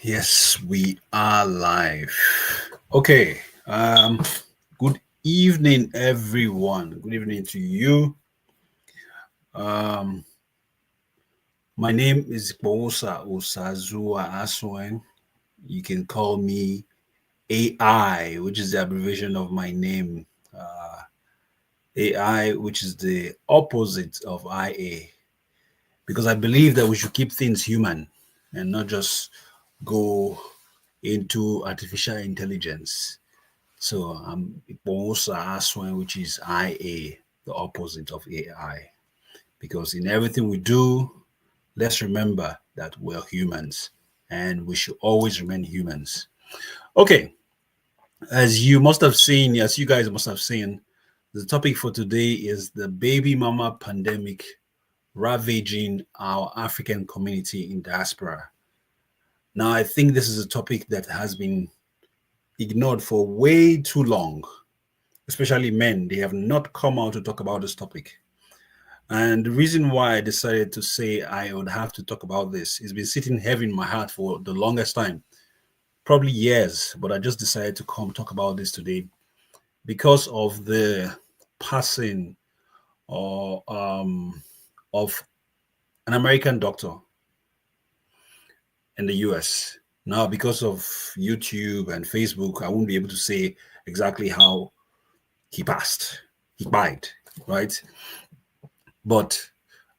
Yes, we are live. Okay. Good evening, everyone. Good evening to you. Um, my name is Bosa Osazua Aswen. You can call me AI, which is the abbreviation of my name. AI, which is the opposite of IA, because I believe that we should keep things human and not just go into artificial intelligence. So I'm Bosa Aswen, which is IA, the opposite of AI. Because in everything we do, let's remember that we're humans and we should always remain humans. Okay, as you must have seen, as you guys must have seen, the topic for today is the baby mama pandemic ravaging our African community in diaspora. Now, I think this is a topic that has been ignored for way too long, especially men. They have not come out to talk about this topic. And the reason why I decided to say I would have to talk about this, it's been sitting heavy in my heart for the longest time, probably years, but I just decided to come talk about this today because of the passing or of an American doctor in the US. Now, because of YouTube and Facebook, I won't be able to say exactly how he passed. He died, right? But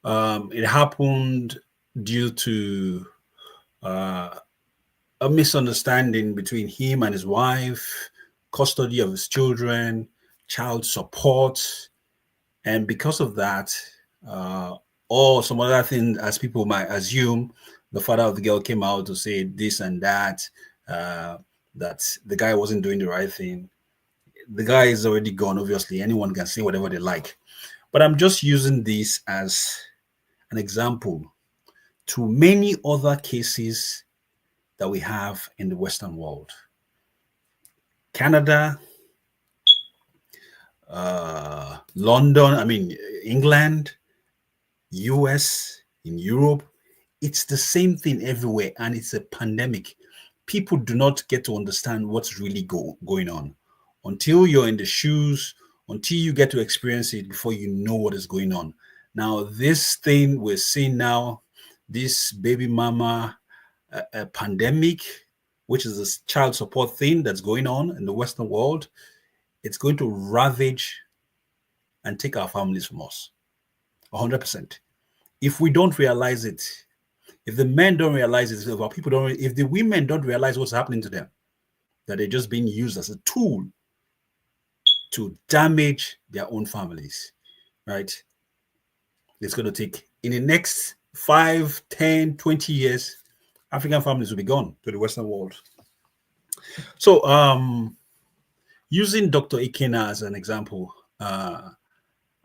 it happened due to uh, a misunderstanding between him and his wife, custody of his children, child support, and because of that, uh, or some other thing, as people might assume, the father of the girl came out to say this and that, uh, that the guy wasn't doing the right thing. The guy is already gone. Obviously, anyone can say whatever they like. But I'm just using this as an example to many other cases that we have in the Western world. Canada, London, England, US, in Europe, it's the same thing everywhere, and it's a pandemic. People do not get to understand what's really going on until you're in the shoes, until you get to experience it before you know what is going on. Now, this thing we're seeing now, this baby mama pandemic, which is this child support thing that's going on in the Western world, it's going to ravage and take our families from us 100%. If we don't realize it, if the men don't realize it, if our people don't, if the women don't realize what's happening to them, that they're just being used as a tool to damage their own families, right? It's going to take, in the next 5, 10, 20 years, African families will be gone to the Western world. So, using Dr. Ikena as an example, I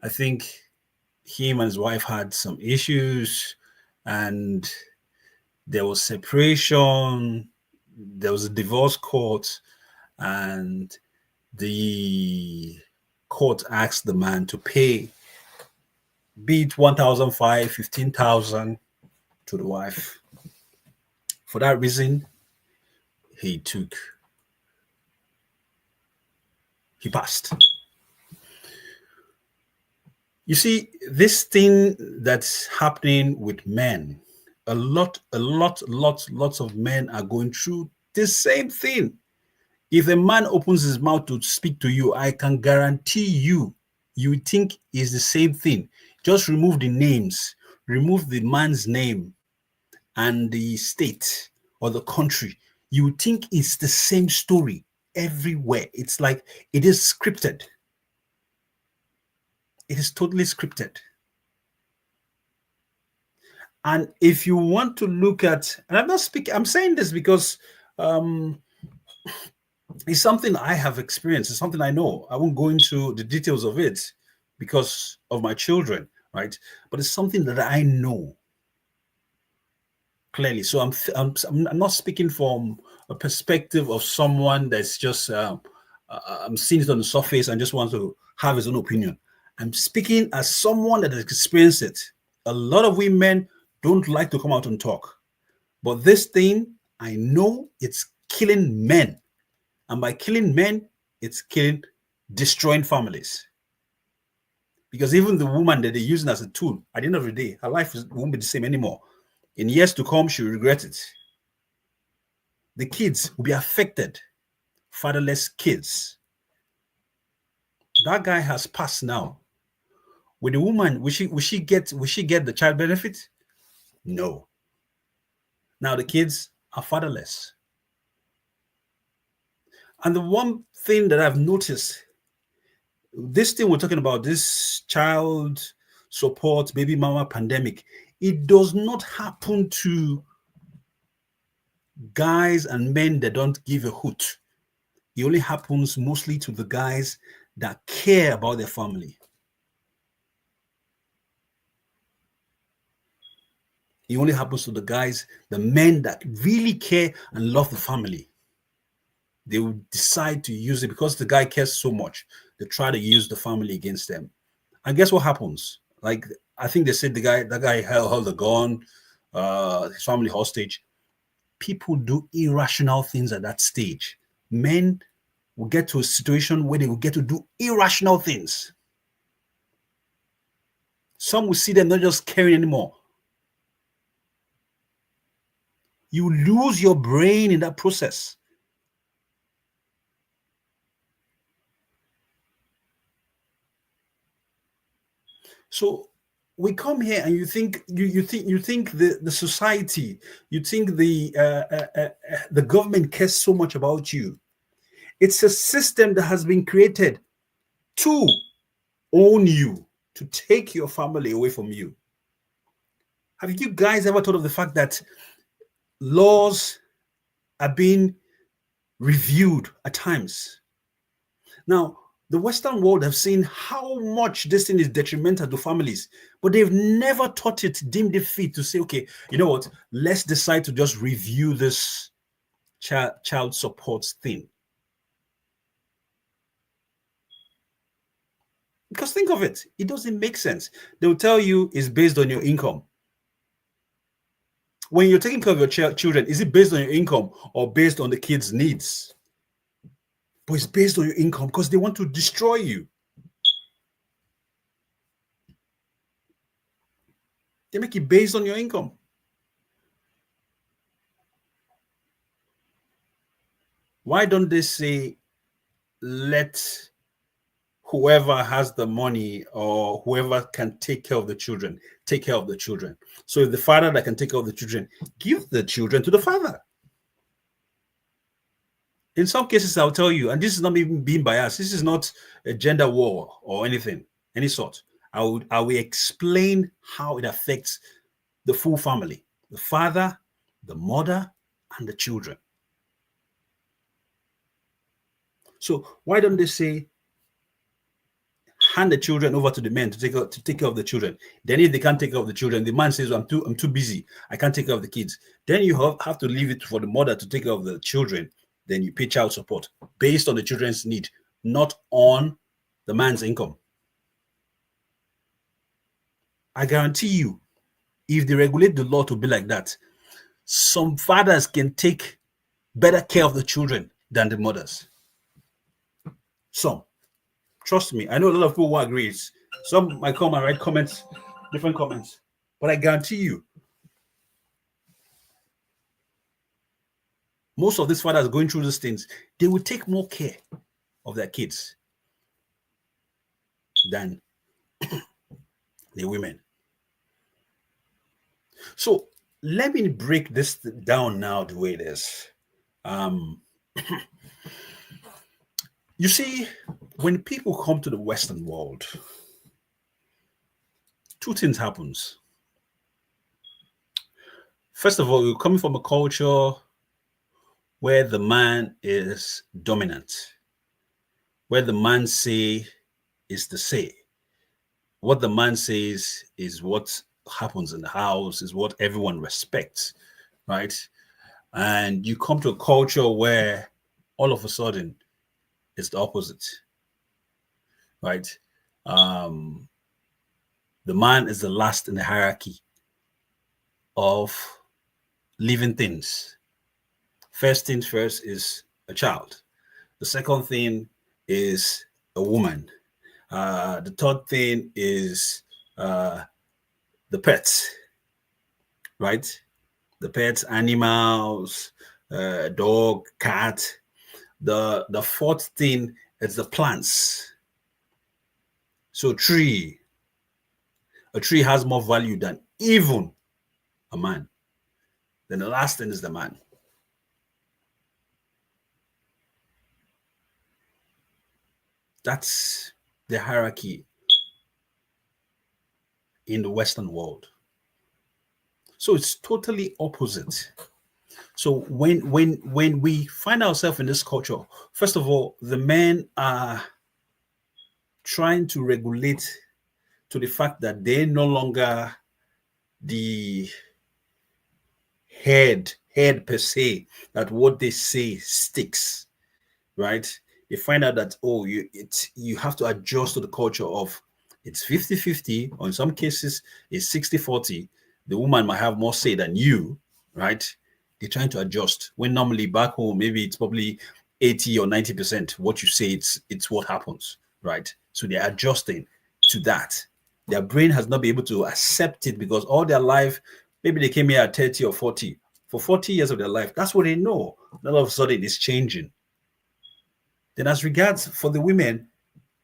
think him and his wife had some issues, and there was separation, there was a divorce court, and the court asked the man to pay, be it 1,500, 15,000 to the wife. For that reason, he passed. You see, this thing that's happening with men, lots of men are going through the same thing. If a man opens his mouth to speak to you, I can guarantee you, you think it's the same thing. Just remove the names, remove the man's name and the state or the country. You think it's the same story everywhere. It's like it is scripted. It is totally scripted. And if you want to look at, and I'm not speaking, I'm saying this because it's something I have experienced. It's something I know. I won't go into the details of it because of my children, right? But it's something that I know clearly. So I'm not speaking from a perspective of someone that's just I'm seeing it on the surface and just want to have his own opinion. I'm speaking as someone that has experienced it. A lot of women don't like to come out and talk, but this thing I know it's killing men. And by killing men, it's destroying families. Because even the woman that they're using as a tool, at the end of the day, her life won't be the same anymore. In years to come, she'll regret it. The kids will be affected. Fatherless kids. That guy has passed now. With the woman, will she get the child benefit? No. Now the kids are fatherless. And the one thing that I've noticed, this thing we're talking about, this child support, baby mama pandemic, it does not happen to guys and men that don't give a hoot. It only happens mostly to the guys that care about their family. It only happens to the guys, the men that really care and love the family. They will decide to use it because the guy cares so much. They try to use the family against them. And guess what happens? Like, I think they said that guy held a gun, his family hostage. People do irrational things at that stage. Men will get to a situation where they will get to do irrational things. Some will see them not just caring anymore. You lose your brain in that process. So we come here and you think the society, you think the government cares so much about you. It's a system that has been created to own you, to take your family away from you. Have you guys ever thought of the fact that laws are being reviewed at times? Now, the Western world have seen how much this thing is detrimental to families, but they've never thought it, deemed it fit to say, okay, you know what, let's decide to just review this child support thing. Because think of it, it doesn't make sense. They'll tell you it's based on your income. When you're taking care of your children, is it based on your income or based on the kids' needs? But it's based on your income because they want to destroy you. They make it based on your income. Why don't they say, let whoever has the money or whoever can take care of the children, take care of the children? So if the father that can take care of the children, give the children to the father. In some cases, I'll tell you, and this is not even being biased, this is not a gender war or anything, any sort. I will explain how it affects the full family, the father, the mother, and the children. So why don't they say, hand the children over to the men to take care of the children? Then if they can't take care of the children, the man says, well, I'm too busy, I can't take care of the kids. Then you have to leave it for the mother to take care of the children. Then you pay child support based on the children's need, not on the man's income. I guarantee you, if they regulate the law to be like that, some fathers can take better care of the children than the mothers. Some. Trust me, I know a lot of people who agree. Some might come and write comments, different comments, but I guarantee you, most of these fathers going through these things, they will take more care of their kids than the women. So let me break this down now the way it is. You see, when people come to the Western world, two things happens. First of all, you're coming from a culture where the man is dominant, where the man say is the say. What the man says is what happens in the house, is what everyone respects, right? And you come to a culture where all of a sudden it's the opposite, right? The man is the last in the hierarchy of living things. First things first is a child. The second thing is a woman. The third thing is the pets, right? The pets, animals, dog, cat. The fourth thing is the plants. So a tree has more value than even a man. Then the last thing is the man. That's the hierarchy in the Western world. So it's totally opposite. So when we find ourselves in this culture, first of all, the men are trying to regulate to the fact that they're no longer the head per se, that what they say sticks, right? They find out that, oh, you have to adjust to the culture of it's 50-50, or in some cases it's 60-40. The woman might have more say than you, right? They're trying to adjust when normally back home maybe it's probably 80 or 90% what you say, it's what happens, right? So they're adjusting to that. Their brain has not been able to accept it because all their life, maybe they came here at 30 or 40. For 40 years of their life, that's what they know. Then all of a sudden it's changing. Then as regards for the women,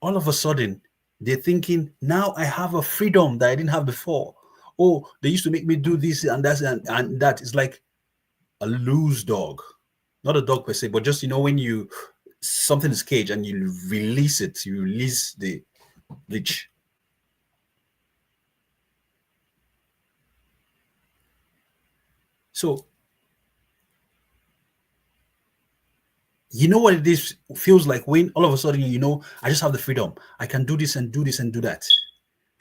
all of a sudden they're thinking, now I have a freedom that I didn't have before. Oh, they used to make me do this and that and that. It's like a loose dog. Not a dog per se, but just, when you something is caged and you release it, you release the leash. So you know what it is feels like when all of a sudden I just have the freedom. I can do this and do this and do that.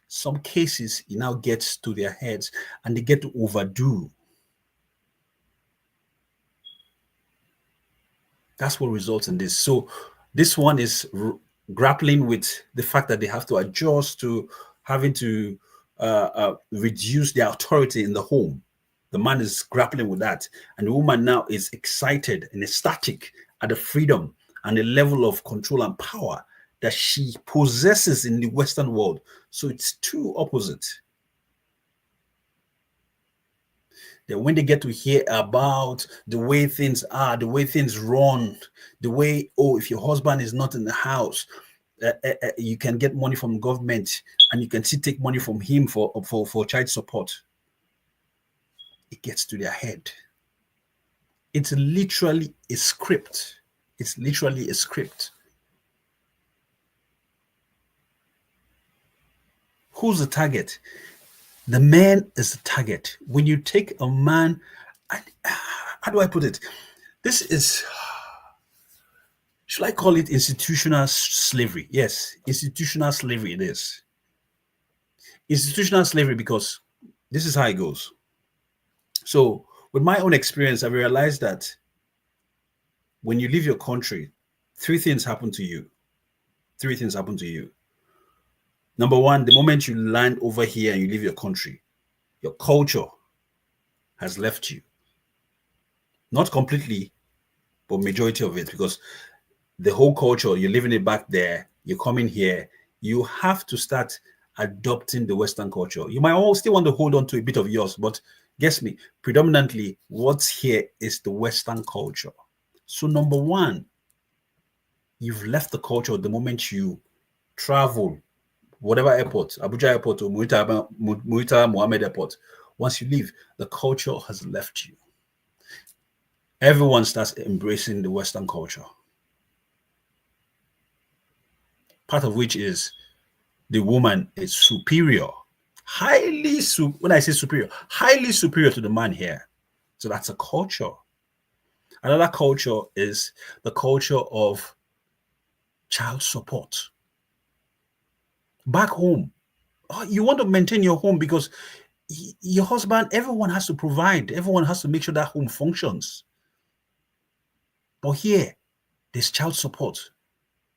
Some cases it now gets to their heads and they get to overdo. That's what results in this. So this one is grappling with the fact that they have to adjust to having to reduce their authority in the home. The man is grappling with that, and the woman now is excited and ecstatic at the freedom and the level of control and power that she possesses in the Western world. So it's two opposite. Then when they get to hear about the way things are, the way things run, the way, oh, if your husband is not in the house, you can get money from government and you can still take money from him for child support. It gets to their head. It's literally a script. It's literally a script. Who's the target? The man is the target. When you take a man, how do I put it? This is, should I call it institutional slavery? Yes, institutional slavery it is. Institutional slavery because this is how it goes. So with my own experience, I realized that when you leave your country, three things happen to you. Three things happen to you. Number one, the moment you land over here and you leave your country, your culture has left you. Not completely, but majority of it, because the whole culture, you're living it back there, you're coming here, you have to start adopting the Western culture. You might all still want to hold on to a bit of yours, but guess me, predominantly what's here is the Western culture. So number one, you've left the culture the moment you travel, whatever airport, Abuja Airport or Muita Mohammed Airport. Once you leave, the culture has left you. Everyone starts embracing the Western culture. Part of which is the woman is superior, when I say superior, highly superior to the man here. So that's a culture. Another culture is the culture of child support. Back home, you want to maintain your home because your husband, everyone has to provide, everyone has to make sure that home functions. But here, there's child support.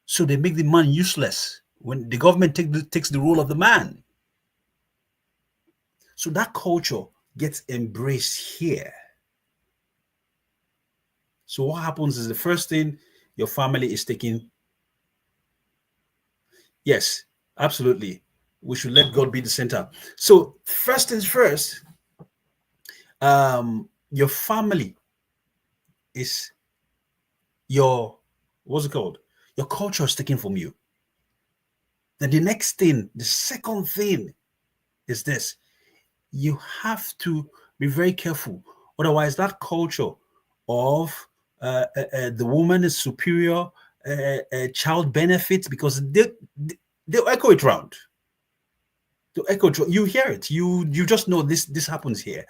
So they make the man useless when the government takes the role of the man. So that culture gets embraced here. So what happens is the first thing, your family is taking. Yes, absolutely. We should let God be the center. So first things first, your family is your, what's it called? Your culture is taken from you. Then the next thing, the second thing is this: you have to be very careful. Otherwise, that culture of the woman is superior, child benefits, because they'll echo it around. They'll echo it. You hear it. You just know this happens here.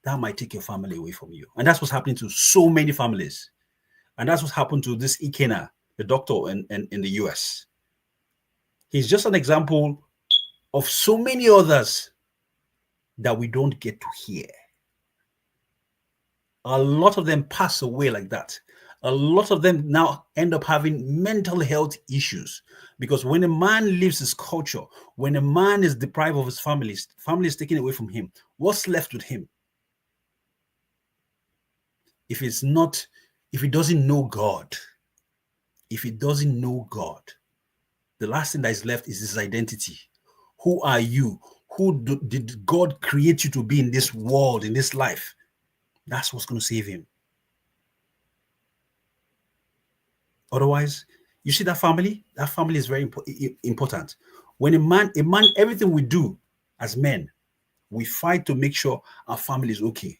That might take your family away from you, and that's what's happening to so many families. And that's what happened to this Ikena, the doctor in the US. He's just an example of so many others that we don't get to hear. A lot of them pass away like that. A lot of them now end up having mental health issues, because when a man leaves his culture, when a man is deprived of his family is taken away from him, what's left with him? If he doesn't know God, the last thing that is left is his identity. Who are you? Did God create you to be in this world, in this life? That's what's going to save him. Otherwise, you see that family is very important. When a man, everything we do as men, we fight to make sure our family is okay.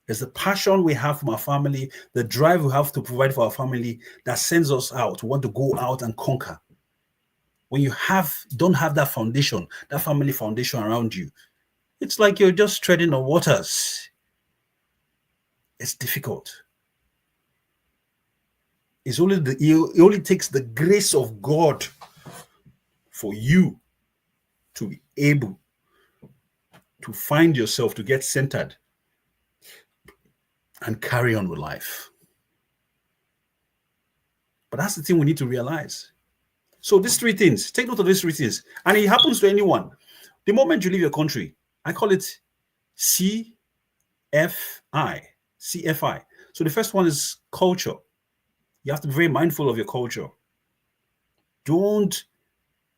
There's the passion we have from our family, the drive we have to provide for our family that sends us out. We want to go out and conquer. When you don't have that foundation, that family foundation around you, it's like you're just treading on waters. It's difficult. It only takes the grace of God for you to be able to find yourself, to get centered and carry on with life. But that's the thing we need to realize. So these three things, take note of these three things. And it happens to anyone. The moment you leave your country, I call it CFI. So the first one is culture. You have to be very mindful of your culture. Don't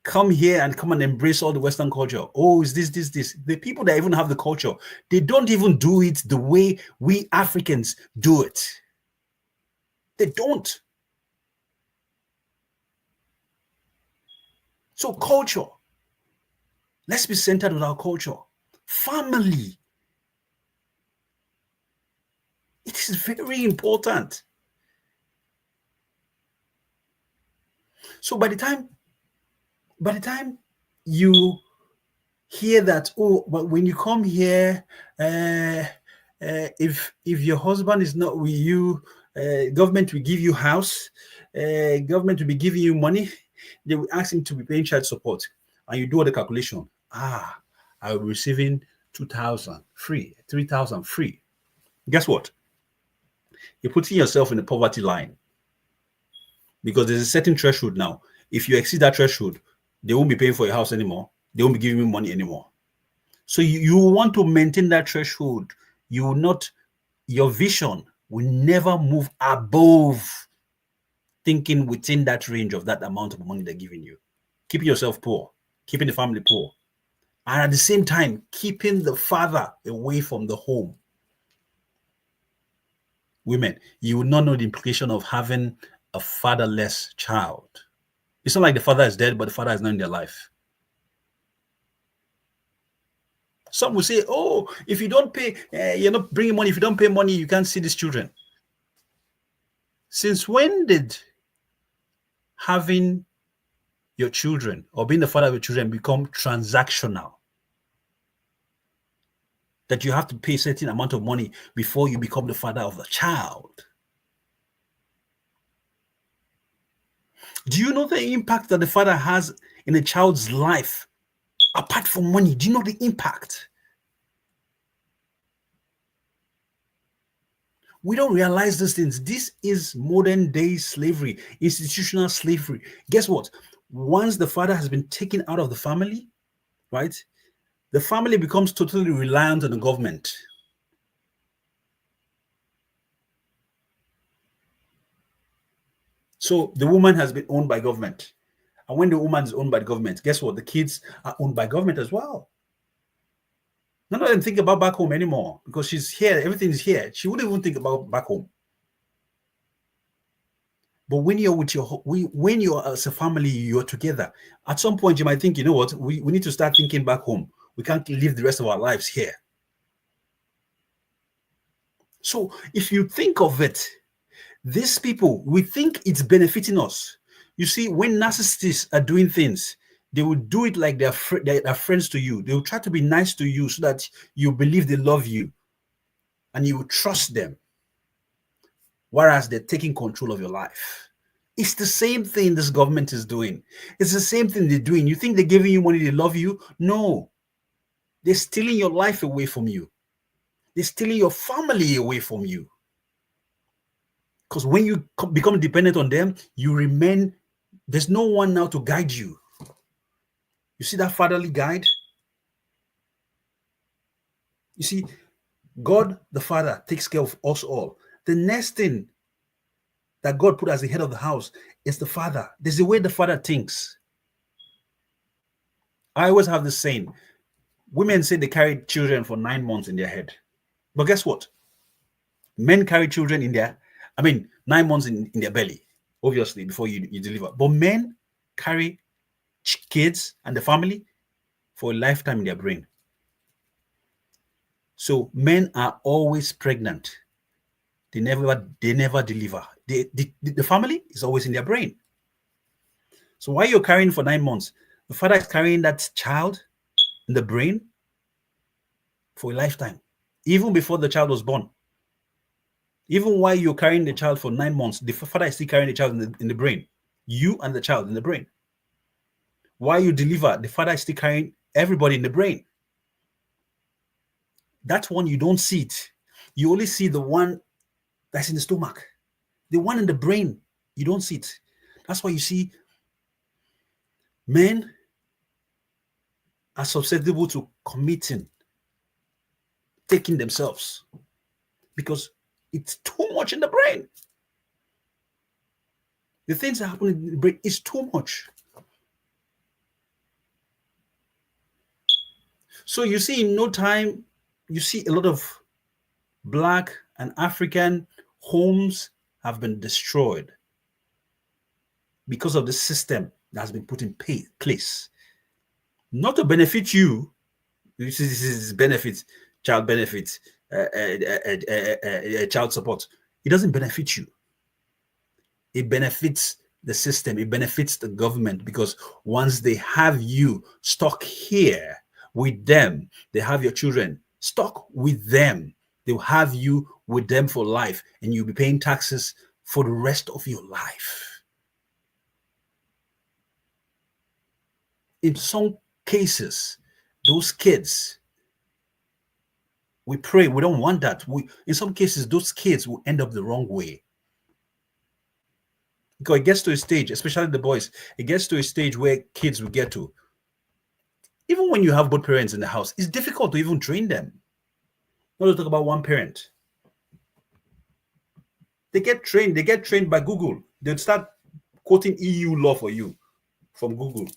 come here and come and embrace all the Western culture. Oh, is this. The people that even have the culture, they don't even do it the way we Africans do it. They don't. So culture. Let's be centered with our culture. Family. It is very important. So by the time you hear that, oh, but when you come here, if your husband is not with you, government will give you house, government will be giving you money, they will ask him to be paying child support, and you do all the calculation. I will be receiving 2,000 free, 3,000 free. Guess what? You're putting yourself in the poverty line, because there's a certain threshold now. If you exceed that threshold, they won't be paying for your house anymore. They won't be giving you money anymore. So you want to maintain that threshold. You will not, your vision will never move above thinking within that range of that amount of money they're giving you. Keeping yourself poor, keeping the family poor, and at the same time, keeping the father away from the home. Women, you will not know the implication of having a fatherless child. It's not like the father is dead, but the father is not in their life. Some will say, oh, if you don't pay, you're not bringing money. If you don't pay money, you can't see these children. Since when did having your children or being the father of your children become transactional? That you have to pay a certain amount of money before you become the father of the child. Do you know the impact that the father has in a child's life apart from money? Do you know the impact? We don't realize these things. This is modern day slavery, institutional slavery. Guess what? Once the father has been taken out of the family, right, the family becomes totally reliant on the government. So the woman has been owned by government. And when the woman is owned by the government, guess what? The kids are owned by government as well. None of them think about back home anymore because she's here. Everything is here. She wouldn't even think about back home. But when you're with when you're as a family, you're together. At some point, you might think, you know what? We need to start thinking back home. We can't live the rest of our lives here. So if you think of it, these people, we think it's benefiting us. You see, when narcissists are doing things, they will do it like they're friends to you. They will try to be nice to you so that you believe they love you and you will trust them. Whereas they're taking control of your life. It's the same thing this government is doing. It's the same thing they're doing. You think they're giving you money, they love you? No. They're stealing your life away from you. They're stealing your family away from you. Because when you become dependent on them, you remain, there's no one now to guide you. You see that fatherly guide? You see, God the Father takes care of us all. The next thing that God put as the head of the house is the father. There's the way the father thinks. I always have this saying. Women say they carry children for 9 months in their head. But guess what? Men carry children in their, 9 months in their belly, obviously, before you deliver. But men carry kids and the family for a lifetime in their brain. So men are always pregnant. They never deliver. The family is always in their brain. So while you're carrying for 9 months, the father is carrying that child in the brain for a lifetime, even before the child was born. Even while you're carrying the child for 9 months, the father is still carrying the child in the brain. You and the child in the brain. While you deliver, the father is still carrying everybody in the brain. That one, you don't see it. You only see the one that's in the stomach. The one in the brain, you don't see it. That's why you see men are susceptible to taking themselves, because it's too much in the brain. The things that happen in the brain is too much. So you see, in no time, you see a lot of Black and African homes have been destroyed because of the system that has been put in place. Not to benefit you. This is benefits, child benefits, child support. It doesn't benefit you. It benefits the system. It benefits the government, because once they have you stuck here with them, they have your children stuck with them. They'll have you with them for life, and you'll be paying taxes for the rest of your life. In some cases, those kids, we pray, we don't want that. In some cases, those kids will end up the wrong way. Because it gets to a stage, especially the boys, it gets to a stage where kids will get to. Even when you have both parents in the house, it's difficult to even train them. Not to talk about one parent. They get trained by Google. They'll start quoting EU law for you from Google.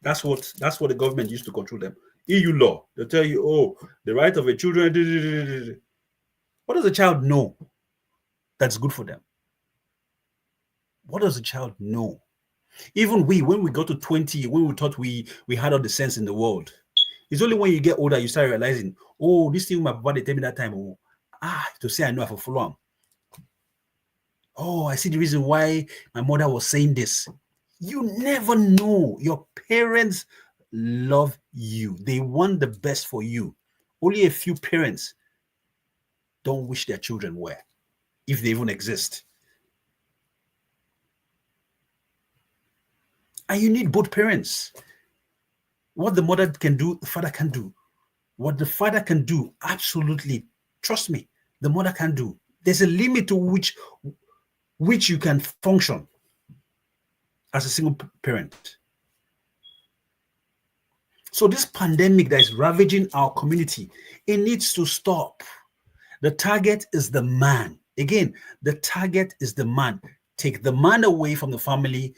That's what the government used to control them. EU law. They'll tell you, oh, the right of a children. What does a child know that's good for them? What does a child know? Even when we got to 20, when we thought we had all the sense in the world, it's only when you get older you start realizing, oh, this thing my papa they tell me that time, to say I know I have follow on. Oh, I see the reason why my mother was saying this. You never know. Your parents love you. They want the best for you. Only a few parents don't wish their children well, if they even exist. And you need both parents. What the mother can do, the father can do. What the father can do, absolutely, trust me, the mother can do. There's a limit to which you can function as a single parent. So this pandemic that is ravaging our community, it needs to stop. The target is the man. Again, the target is the man. Take the man away from the family,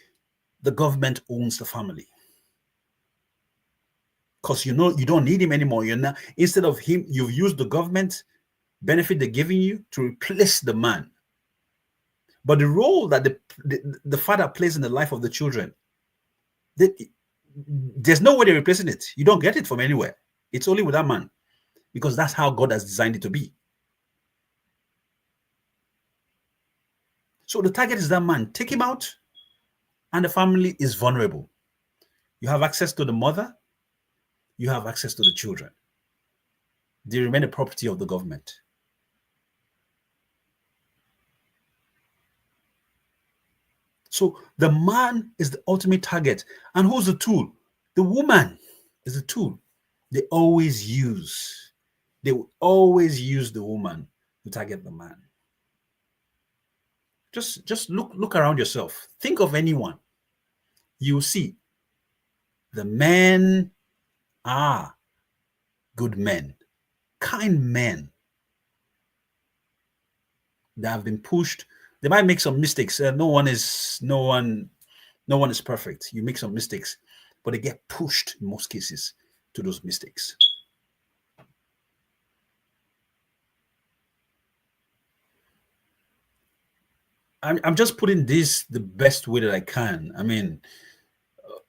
the government owns the family. Because you don't need him anymore. You're not, instead of him, you've used the government benefit they're giving you to replace the man. But the role that the father plays in the life of the children, there's no way they're replacing it. You don't get it from anywhere. It's only with that man, because that's how God has designed it to be. So the target is that man. Take him out, and the family is vulnerable. You have access to the mother, you have access to the children. They remain the property of the government. So the man is the ultimate target. And who's the tool? The woman is the tool. They will always use the woman to target the man. Just look around yourself. Think of anyone. You'll see the men are good men, kind men that have been pushed. They might make some mistakes. No one is perfect. You make some mistakes, but they get pushed in most cases to those mistakes. I'm just putting this the best way that I can. I mean,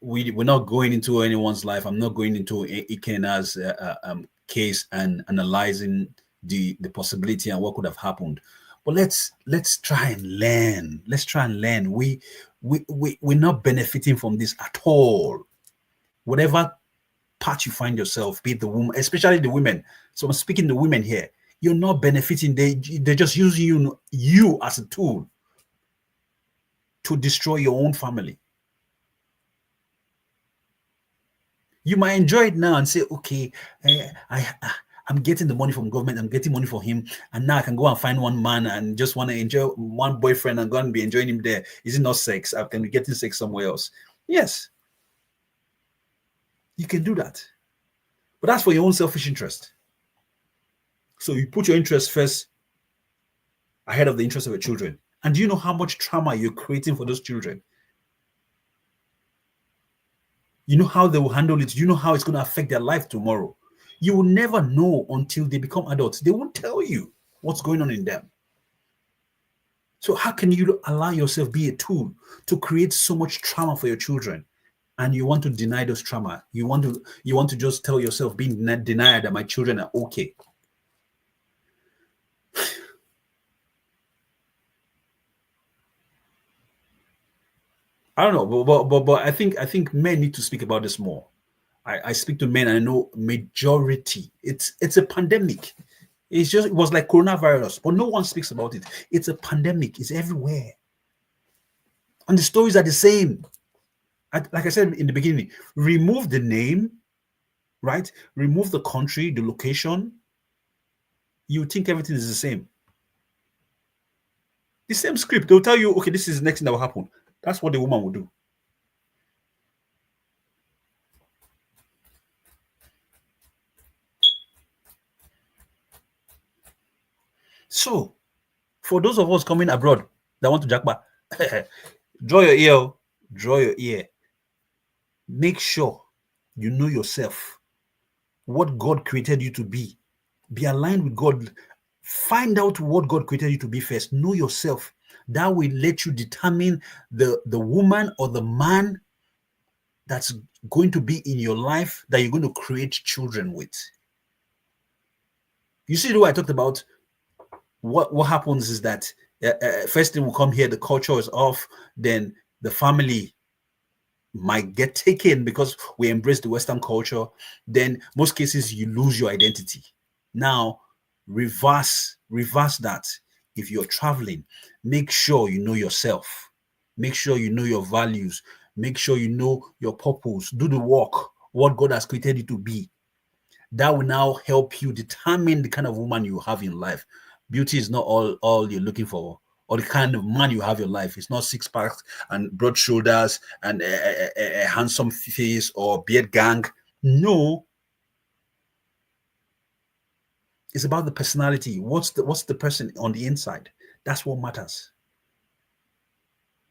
we're not going into anyone's life. I'm not going into Ikena's case and analyzing the possibility and what could have happened. But let's try and learn. Let's try and learn. We're not benefiting from this at all. Whatever part you find yourself, be it the woman, especially the women. So I'm speaking to women here. You're not benefiting. They're just using you as a tool to destroy your own family. You might enjoy it now and say, okay, I'm getting the money from government, I'm getting money for him, and now I can go and find one man and just want to enjoy one boyfriend and go and be enjoying him there. Is it not sex? I can be getting sex somewhere else. Yes, you can do that. But that's for your own selfish interest. So you put your interest first ahead of the interest of your children. And do you know how much trauma you're creating for those children? You know how they will handle it. You know how it's going to affect their life tomorrow. You will never know until they become adults. They won't tell you what's going on in them. So how can you allow yourself be a tool to create so much trauma for your children? And you want to deny those trauma. You want to just tell yourself, being denied, that my children are okay. I don't know, but I think men need to speak about this more. I speak to men and I know majority. It's a pandemic. It was like coronavirus, but no one speaks about it. It's a pandemic. It's everywhere, and the stories are the same. Like I said in the beginning, remove the name, right? Remove the country, the location. You think everything is the same. The same script. They'll tell you, okay, this is the next thing that will happen. That's what the woman will do. So, for those of us coming abroad that want to jackpot, draw your ear. Draw your ear. Make sure you know yourself, what God created you to be. Be aligned with God. Find out what God created you to be first. Know yourself. That will let you determine the woman or the man that's going to be in your life that you're going to create children with. You see the way I talked about what happens is that first thing will come here, the culture is off, then the family might get taken because we embrace the Western culture. Then most cases you lose your identity. Now reverse that. If you're traveling, make sure you know yourself. Make sure you know your values. Make sure you know your purpose. Do the work, what God has created you to be. That will now help you determine the kind of woman you have in life. Beauty is not all you're looking for, or the kind of man you have in life. It's not six packs and broad shoulders and a handsome face or beard gang. No, it's about the personality. What's the person on the inside? That's what matters.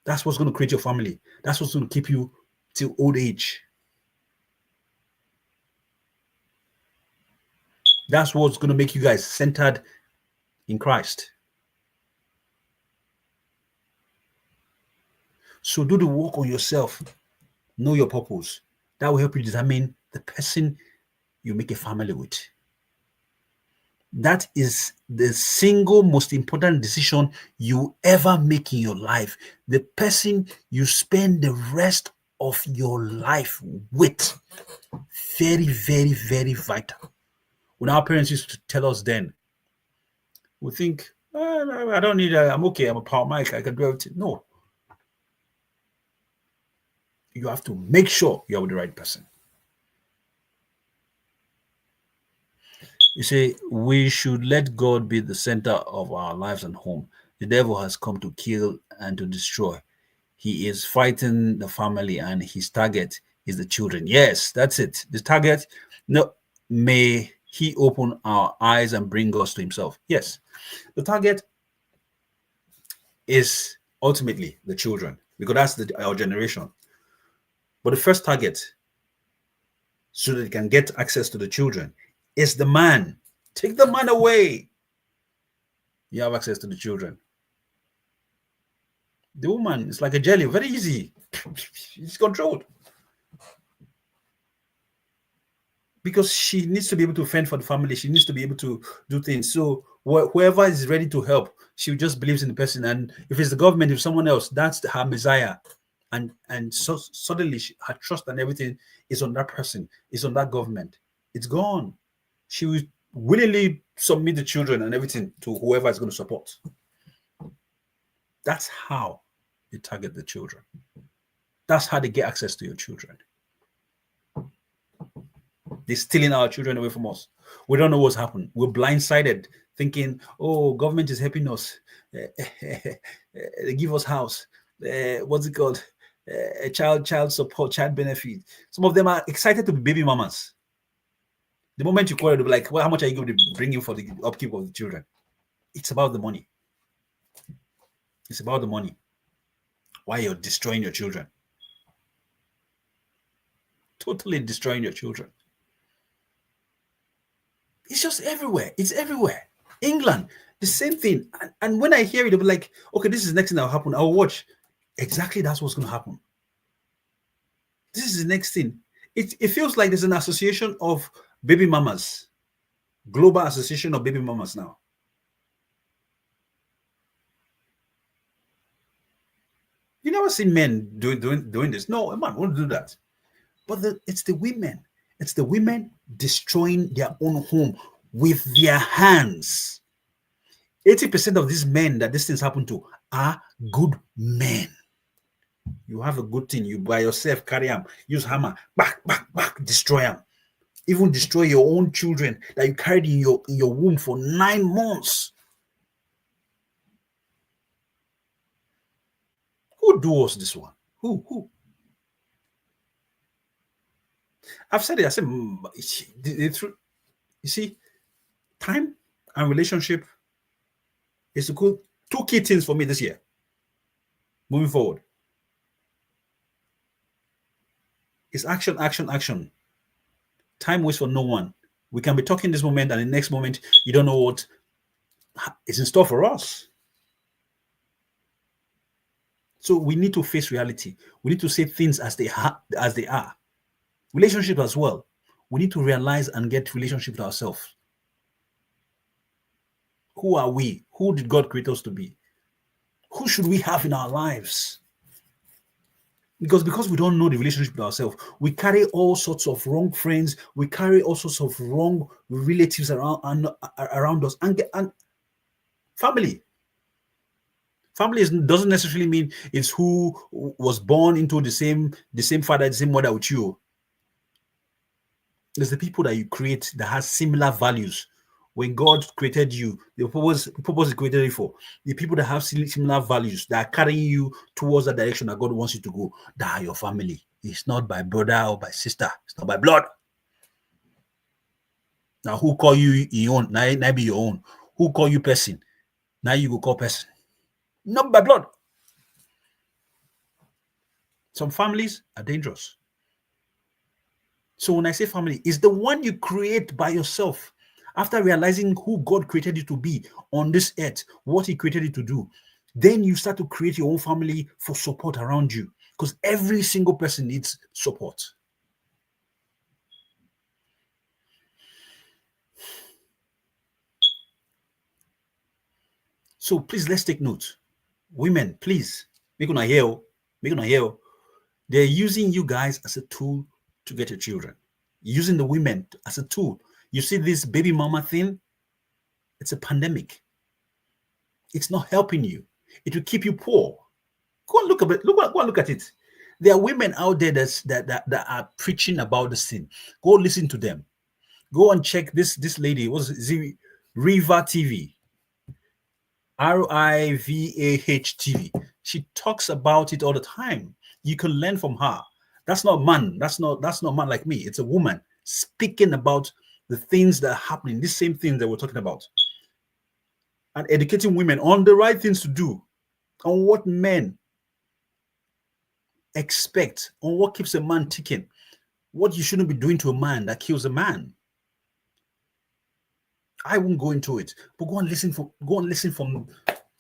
That's what's going to create your family. That's what's going to keep you till old age. That's what's going to make you guys centered in Christ. So do the work on yourself. Know your purpose. That will help you determine the person you make a family with. That is the single most important decision you ever make in your life. The person you spend the rest of your life with. Very, very, very vital. When our parents used to tell us then, we think, I don't need I'm okay, I'm a power mic, I can do everything. No. You have to make sure you're with the right person. You say, we should let God be the center of our lives and home. The devil has come to kill and to destroy. He is fighting the family and his target is the children. Yes, that's it. The target, no, may he open our eyes and bring us to himself. Yes, the target is ultimately the children because that's our generation. But the first target, so that they can get access to the children, is the man. Take the man away. You have access to the children. The woman is like a jelly, very easy. It's controlled. Because she needs to be able to fend for the family. She needs to be able to do things. So whoever is ready to help, she just believes in the person. And if it's the government, if someone else, that's her messiah. And so suddenly her trust and everything is on that person, is on that government. It's gone. She will willingly submit the children and everything to whoever is going to support. That's how you target the children. That's how they get access to your children. They're stealing our children away from us. We don't know what's happened. We're blindsided, thinking, oh, government is helping us. They give us house. What's it called? Child support, child benefit. Some of them are excited to be baby mamas. The moment you call it, they'll be like, well, how much are you going to bring in for the upkeep of the children? It's about the money. It's about the money. Why you're destroying your children. Totally destroying your children. It's just everywhere. It's everywhere. England, the same thing. And when I hear it, I'll be like, okay, this is the next thing that'll happen. I'll watch. Exactly that's what's going to happen. This is the next thing. It feels like there's an association of baby mamas. Global association of baby mamas now. You never see men doing this. No, a man won't do that. But it's the women. It's the women destroying their own home with their hands. 80% of these men that these things happen to are good men. You have a good thing, you by yourself carry them, use hammer, back, destroy them. Even destroy your own children that you carried in your womb for 9 months. Who does this one? Who? I've said it. I said, you see, time and relationship is the two key things for me this year. Moving forward. It's action, action, action. Time waits for no one. We can be talking this moment and the next moment, you don't know what is in store for us. So we need to face reality. We need to say things as they are. Relationship as well. We need to realize and get relationship with ourselves. Who are we? Who did God create us to be? Who should we have in our lives? Because we don't know the relationship with ourselves, we carry all sorts of wrong friends, we carry all sorts of wrong relatives around us, and family. Family doesn't necessarily mean it's who was born into the same father, the same mother with you. It's the people that you create that has similar values. When God created you, the purpose He created you for, the people that have similar values that are carrying you towards the direction that God wants you to go, that are your family. It's not by brother or by sister. It's not by blood. Now, who call you your own? Now be your own. Who call you person? Now you go call person. Not by blood. Some families are dangerous. So when I say family, it's the one you create by yourself after realizing who God created you to be on this earth, what He created you to do. Then you start to create your own family for support around you, because every single person needs support. So please, let's take note. Women, please, make una hear. They're using you guys as a tool to get your children. Using the women as a tool. You see this baby mama thing? It's a pandemic. It's not helping you. It will keep you poor. Go and look at it. Go and look at it. There are women out there that are preaching about this thing. Go listen to them. Go and check this lady. What's it? Riva TV. RIVAH TV. She talks about it all the time. You can learn from her. That's not man. That's not man like me. It's a woman speaking about the things that are happening. These same things that we're talking about. And educating women on the right things to do, on what men expect, on what keeps a man ticking, what you shouldn't be doing to a man that kills a man. I won't go into it, but go and listen from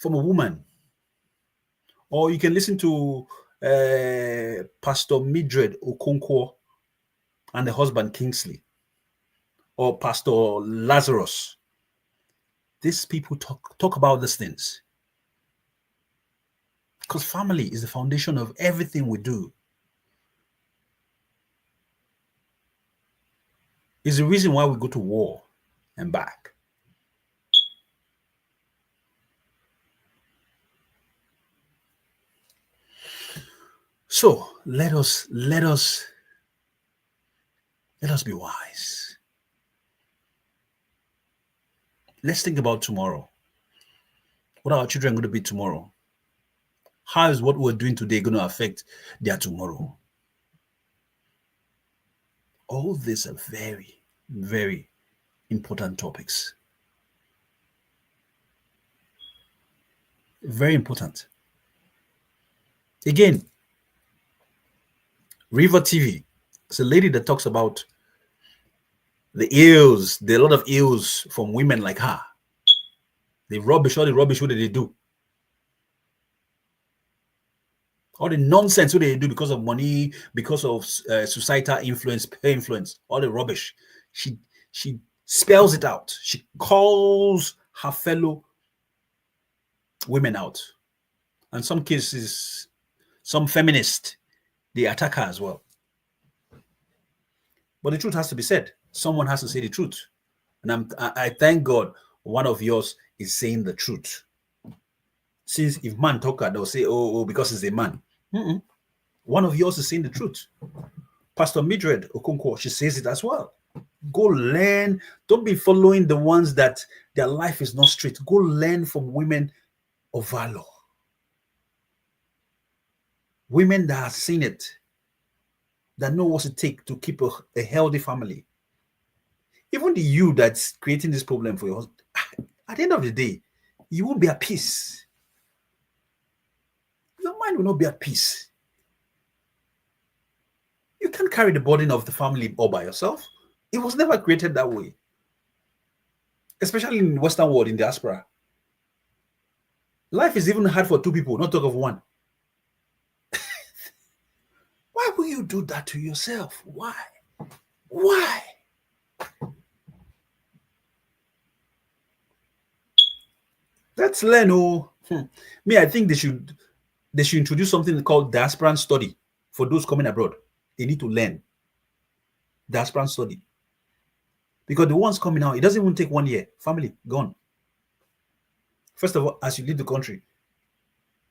a woman. Or you can listen to Pastor Mildred Okonkwo and the husband Kingsley, or Pastor Lazarus. These people talk about these things. Because family is the foundation of everything we do. It's the reason why we go to war and back. So let us be wise. Let's think about tomorrow. What are our children going to be tomorrow? How is what we're doing today going to affect their tomorrow? All these are very, very important topics. Very important. Again, River TV. It's a lady that talks about the ills, a lot of ills from women like her. All the rubbish, what did they do? All the nonsense what they do because of money, because of societal influence, peer influence, all the rubbish. She spells it out. She calls her fellow women out. And some cases, some feminists, they attack her as well. But the truth has to be said. Someone has to say the truth. And I thank God one of yours is saying the truth. Since if man talker, they'll say, oh, because he's a man. One of yours is saying the truth. Pastor Mildred Okonkwo, she says it as well. Go learn. Don't be following the ones that their life is not straight. Go learn from women of valor. Women that have seen it, that know what it takes to keep a healthy family. Even the you that's creating this problem for your husband, at the end of the day, you won't be at peace. Your mind will not be at peace. You can't carry the burden of the family all by yourself. It was never created that way. Especially in the Western world, in diaspora. Life is even hard for two people, not talk of one. Why will you do that to yourself? Why? Why? Let's learn. Me, I think they should introduce something called diaspora study for those coming abroad. They need to learn diaspora study. Because the ones coming out, it doesn't even take 1 year. Family, gone. First of all, as you leave the country,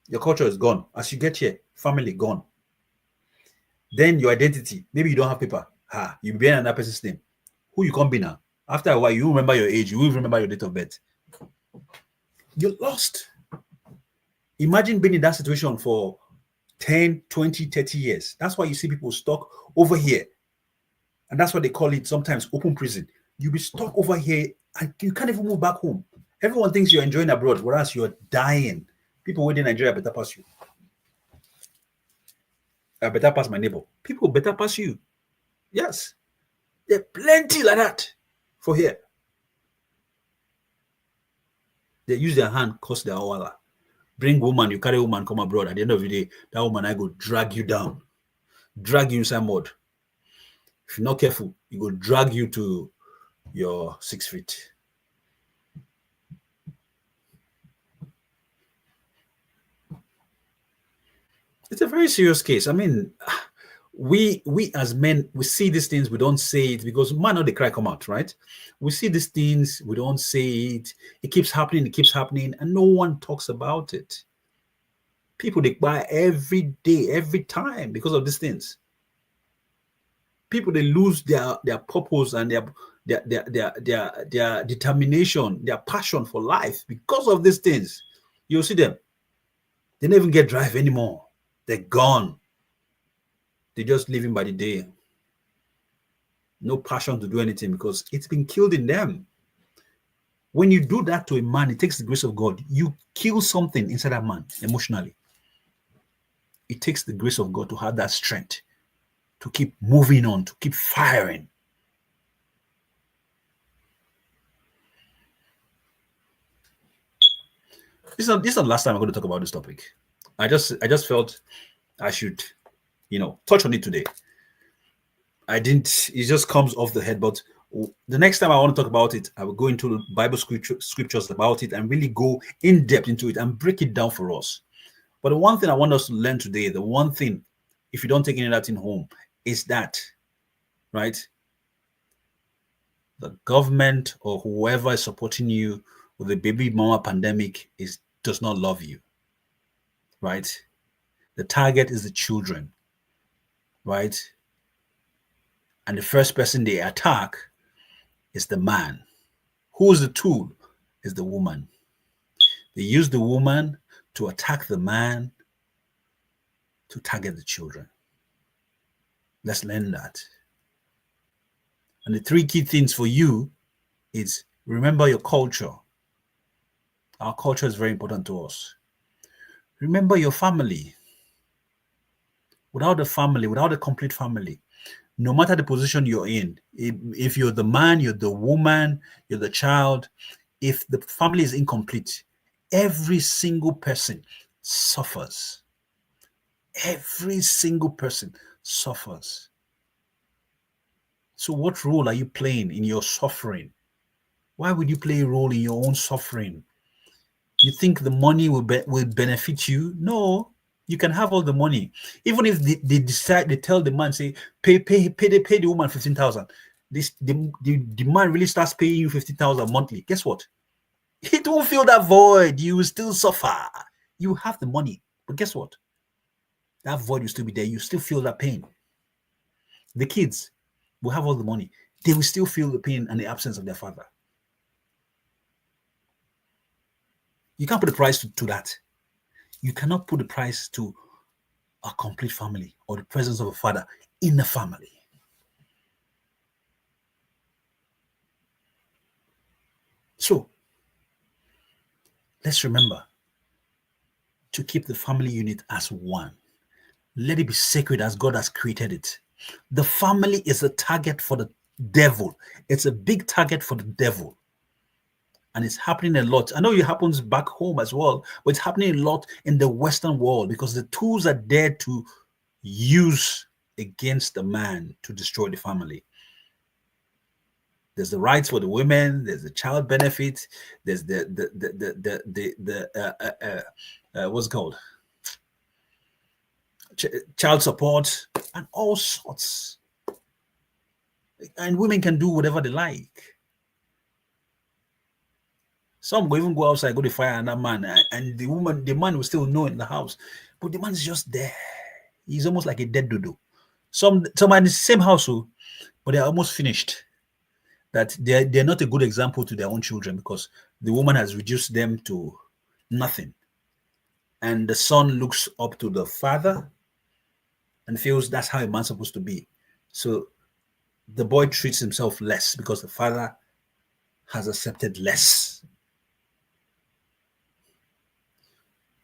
your culture is gone. As you get here, family, gone. Then your identity, maybe you don't have paper. You bear another person's name. Who you can't be now? After a while, you remember your age. You will remember your date of birth. You're lost. Imagine being in that situation for 10, 20, 30 years. That's why you see people stuck over here. And that's why they call it sometimes open prison. You'll be stuck over here and you can't even move back home. Everyone thinks you're enjoying abroad, whereas you're dying. People waiting in Nigeria better pass you. I better pass my neighbor. People better pass you. Yes. There are plenty like that for here. They use their hand, cause their wala. Bring woman, you carry woman, come abroad. At the end of the day, that woman I go drag you down, drag you inside mud. If you're not careful, it will drag you to your 6 feet. It's a very serious case. I mean, we as men, we see these things, we don't say it because man, not the cry come out, right? We see these things, we don't say it. It keeps happening, and no one talks about it. People they buy every day, every time because of these things. People they lose their purpose and their determination, their passion for life because of these things. You'll see them. They never even get drive anymore. They're gone. They're just living by the day. No passion to do anything because it's been killed in them. When you do that to a man, it takes the grace of God. You kill something inside that man emotionally. It takes the grace of God to have that strength to keep moving on, to keep firing. This is not the last time I'm going to talk about this topic. I just felt I should, touch on it today. I didn't. It just comes off the head. But the next time I want to talk about it, I will go into Bible scriptures about it and really go in depth into it and break it down for us. But the one thing I want us to learn today, the one thing, if you don't take any of that in home, is that, right? The government or whoever is supporting you with the baby mama pandemic does not love you, right? The target is the children, right? And the first person they attack is the man. Who is the tool? Is the woman. They use the woman to attack the man to target the children. Let's learn that. And the three key things for you is remember your culture. Our culture is very important to us. Remember your family. Without the family, without a complete family, no matter the position you're in, if you're the man, you're the woman, you're the child, if the family is incomplete, every single person suffers. Every single person suffers. So what role are you playing in your suffering? Why would you play a role in your own suffering? You think the money will benefit you? No. You can have all the money. Even if they decide, they tell the man, say, pay the woman 15,000. The man really starts paying you 50,000 monthly. Guess what? It won't fill that void. You will still suffer. You have the money. But guess what? That void will still be there. You still feel that pain. The kids will have all the money. They will still feel the pain and the absence of their father. You can't put a price to that. You cannot put a price to a complete family or the presence of a father in the family. So, let's remember to keep the family unit as one. Let it be sacred as God has created it. The family is a target for the devil. It's a big target for the devil. And it's happening a lot. I know it happens back home as well, but it's happening a lot in the Western world because the tools are there to use against the man to destroy the family. There's the rights for the women. There's the child benefit. There's the what's it called? Child support and all sorts. And women can do whatever they like. Some will even go outside, go to fire another man, and the man will still know in the house, but the man is just there. He's almost like a dead dodo. Some are in the same household, but they're almost finished. That they're not a good example to their own children because the woman has reduced them to nothing. And the son looks up to the father and feels that's how a man's supposed to be. So the boy treats himself less because the father has accepted less.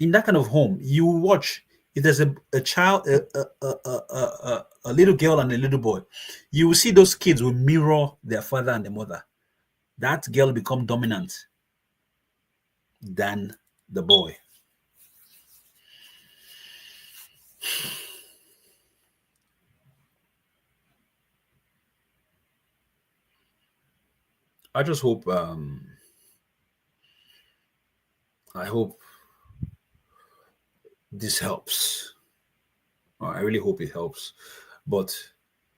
In that kind of home, you watch, if there's a child, a little girl and a little boy, you will see those kids will mirror their father and their mother. That girl become dominant than the boy. I just hope I hope this helps. I really hope it helps. But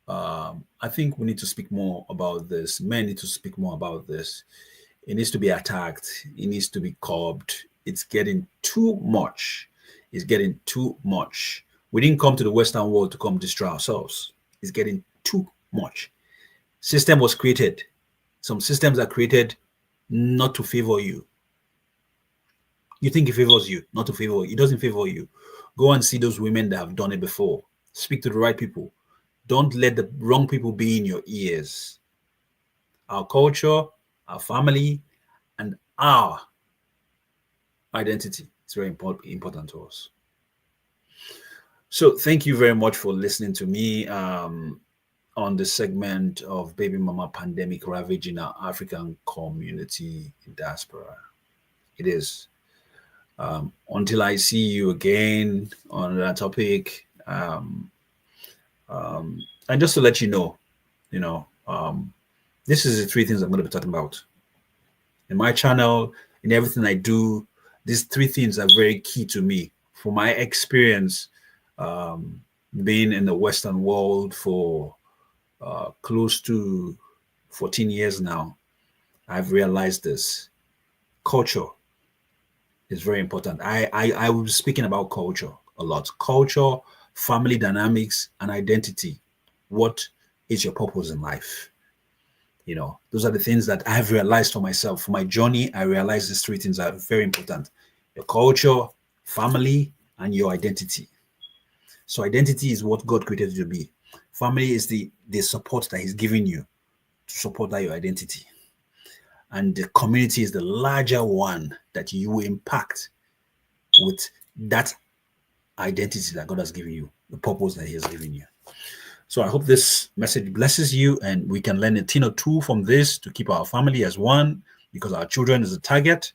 I think we need to speak more about this. Men need to speak more about this. It needs to be attacked. It needs to be curbed. It's getting too much. It's getting too much. We didn't come to the Western world to come destroy ourselves. It's getting too much. System was created. Some systems are created not to favor you. You think it favors you, not to favor you. It doesn't favor you. Go and see those women that have done it before. Speak to the right people. Don't let the wrong people be in your ears. Our culture, our family, and our identity is very important to us. So thank you very much for listening to me on this segment of Babymama pandemic ravaging our African community in diaspora. It is. Until I see you again on that topic, and just to let you know, this is the three things I'm going to be talking about in my channel, in everything I do. These three things are very key to me. For my experience, being in the Western world for close to 14 years now, I've realized this. Culture is very important. I will be speaking about culture a lot. Culture, family dynamics, and identity. What is your purpose in life? Those are the things that I've realized for myself. For my journey, I realized these three things are very important. Your culture, family, and your identity. So identity is what God created you to be. Family is the support that He's giving you to support that your identity. And the community is the larger one that you will impact with that identity that God has given you, the purpose that He has given you. So I hope this message blesses you, and we can learn a thing or two from this to keep our family as one, because our children is the target.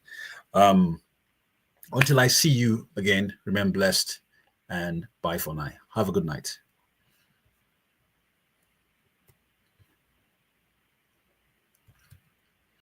Until I see you again, remain blessed, and bye for now. Have a good night.